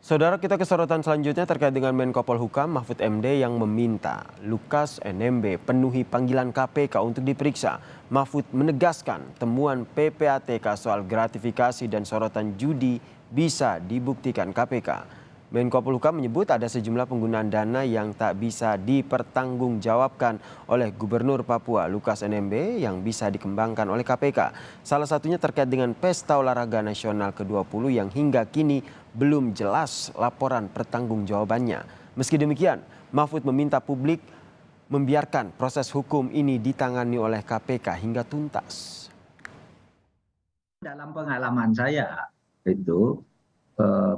Saudara, kita ke sorotan selanjutnya terkait dengan Menko Polhukam Mahfud MD yang meminta Lukas NMB penuhi panggilan KPK untuk diperiksa. Mahfud menegaskan temuan PPATK soal gratifikasi dan sorotan judi bisa dibuktikan KPK. Menko Polhukam menyebut ada sejumlah penggunaan dana yang tak bisa dipertanggungjawabkan oleh Gubernur Papua Lukas NMB yang bisa dikembangkan oleh KPK. Salah satunya terkait dengan Pesta Olahraga Nasional ke-20 yang hingga kini belum jelas laporan pertanggungjawabannya. Meski demikian, Mahfud meminta publik membiarkan proses hukum ini ditangani oleh KPK hingga tuntas. Dalam pengalaman saya itu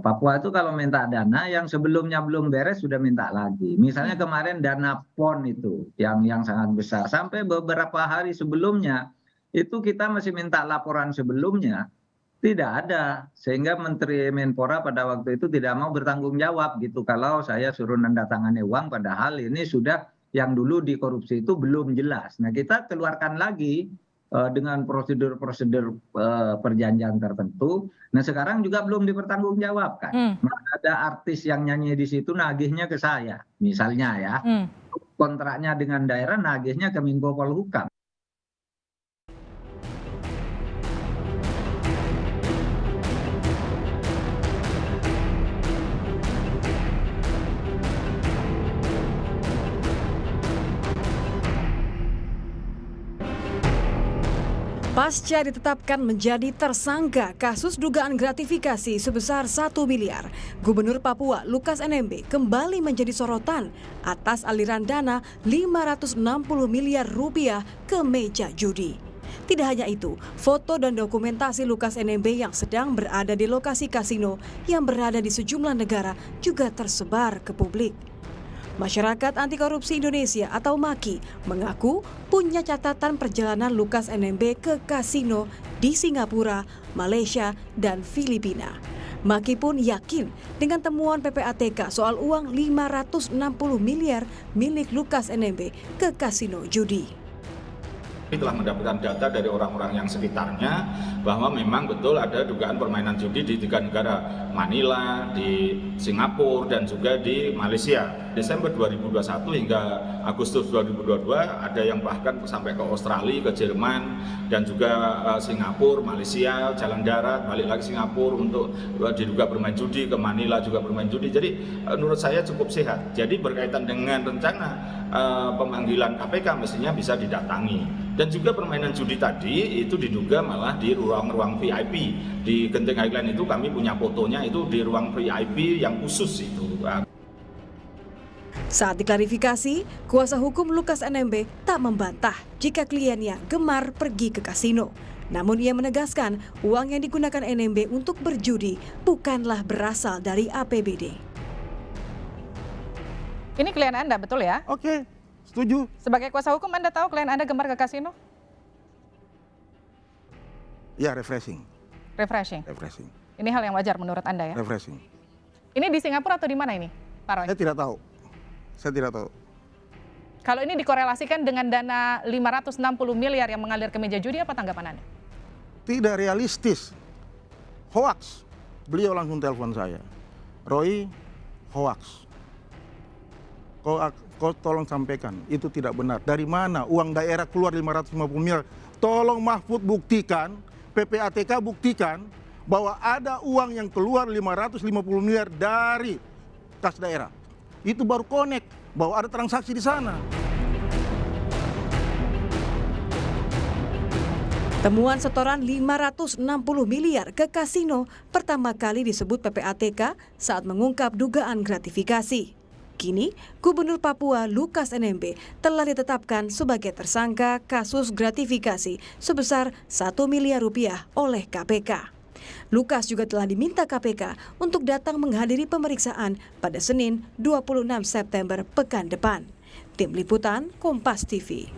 Papua itu kalau minta dana yang sebelumnya belum beres sudah minta lagi. Misalnya kemarin dana PON itu yang sangat besar. Sampai beberapa hari sebelumnya itu kita masih minta laporan sebelumnya. Tidak ada. Sehingga Menteri Menpora pada waktu itu tidak mau bertanggung jawab gitu. Kalau saya suruh menandatangani uang padahal ini sudah yang dulu dikorupsi itu belum jelas. Nah kita keluarkan lagi dengan prosedur-prosedur perjanjian tertentu. Nah sekarang juga belum dipertanggungjawabkan. Ada artis yang nyanyi di situ nagihnya ke saya, misalnya ya. Kontraknya dengan daerah nagihnya ke Menko Polhukam. Pasca ditetapkan menjadi tersangka kasus dugaan gratifikasi sebesar 1 miliar, Gubernur Papua Lukas NMB kembali menjadi sorotan atas aliran dana 560 miliar rupiah ke meja judi. Tidak hanya itu, foto dan dokumentasi Lukas NMB yang sedang berada di lokasi kasino yang berada di sejumlah negara juga tersebar ke publik. Masyarakat Anti Korupsi Indonesia atau MAKI mengaku punya catatan perjalanan Lukas NMB ke kasino di Singapura, Malaysia, dan Filipina. MAKI pun yakin dengan temuan PPATK soal uang 560 miliar milik Lukas NMB ke kasino judi. Telah mendapatkan data dari orang-orang yang sekitarnya bahwa memang betul ada dugaan permainan judi di 3 negara, Manila, di Singapura, dan juga di Malaysia. Desember 2021 hingga Agustus 2022 ada yang bahkan sampai ke Australia, ke Jerman, dan juga Singapura, Malaysia, jalan darat, balik lagi Singapura untuk diduga bermain judi, ke Manila juga bermain judi. Jadi menurut saya cukup sehat. Jadi berkaitan dengan rencana pemanggilan KPK mestinya bisa didatangi. Dan juga permainan judi tadi itu diduga malah di ruang-ruang VIP. Di Genting Highland itu kami punya fotonya itu di ruang VIP yang khusus itu. Saat diklarifikasi, kuasa hukum Lukas NMB tak membantah jika kliennya gemar pergi ke kasino. Namun ia menegaskan uang yang digunakan NMB untuk berjudi bukanlah berasal dari APBD. Ini klien Anda, betul ya? Oke, setuju. Sebagai kuasa hukum Anda tahu klien Anda gemar ke kasino? Ya, refreshing. Refreshing. Refreshing. Ini hal yang wajar menurut Anda ya? Refreshing. Ini di Singapura atau di mana ini, Pak Roy? Saya tidak tahu. Saya tidak tahu. Kalau ini dikorelasikan dengan dana 560 miliar yang mengalir ke meja judi, apa tanggapan Anda? Tidak realistis. Hoax. Beliau langsung telepon saya. Roy, hoax. Kau tolong sampaikan, itu tidak benar. Dari mana uang daerah keluar 550 miliar? Tolong Mahfud buktikan, PPATK buktikan bahwa ada uang yang keluar 550 miliar dari kas daerah. Itu baru connect bahwa ada transaksi di sana. Temuan setoran 560 miliar ke kasino pertama kali disebut PPATK saat mengungkap dugaan gratifikasi. Kini, Gubernur Papua Lukas NMB telah ditetapkan sebagai tersangka kasus gratifikasi sebesar 1 miliar rupiah oleh KPK. Lukas juga telah diminta KPK untuk datang menghadiri pemeriksaan pada Senin 26 September pekan depan. Tim Liputan Kompas TV.